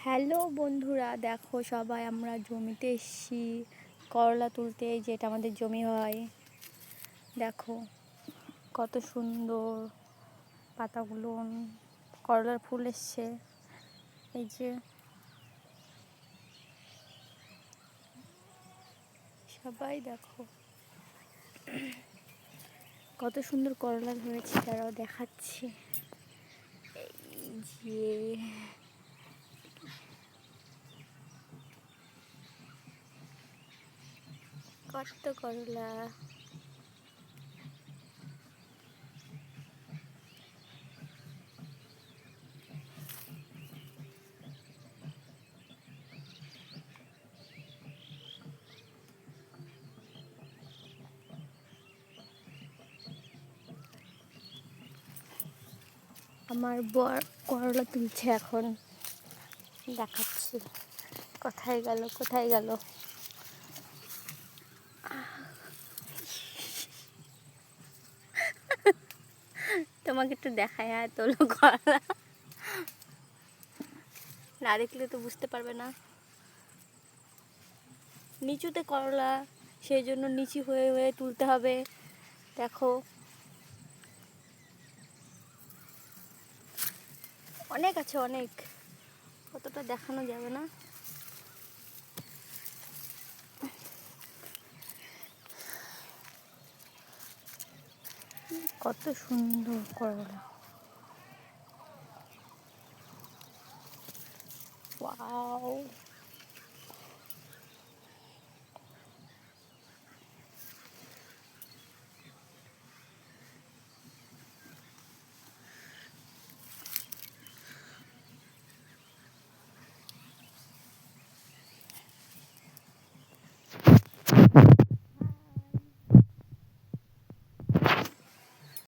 Hello বন্ধুরা, দেখো সবাই আমরা জমিতে এসেছি করলা তুলতে। যেটা আমাদের জমি হয়, দেখো কত সুন্দর পাতাগুলো, করলার ফুল এসছে। এই যে সবাই দেখো কত সুন্দর করলা হয়েছে, তারাও দেখাচ্ছে। এই যে কত করলা, আমার বর করলা তুলছে, এখন দেখাচ্ছি। কোথায় গেল কোথায় গেল? তোমাকে একটু দেখায়, হ্যাঁ তোলো করলা, না দেখলে তো বুঝতে পারবে না। নিচুতে করলা, সেই জন্য নিচু হয়ে হয়ে তুলতে হবে। দেখো অনেক আছে, অনেক, কতটা দেখানো যাবে না। কত সুন্দর করলা, ওয়াও।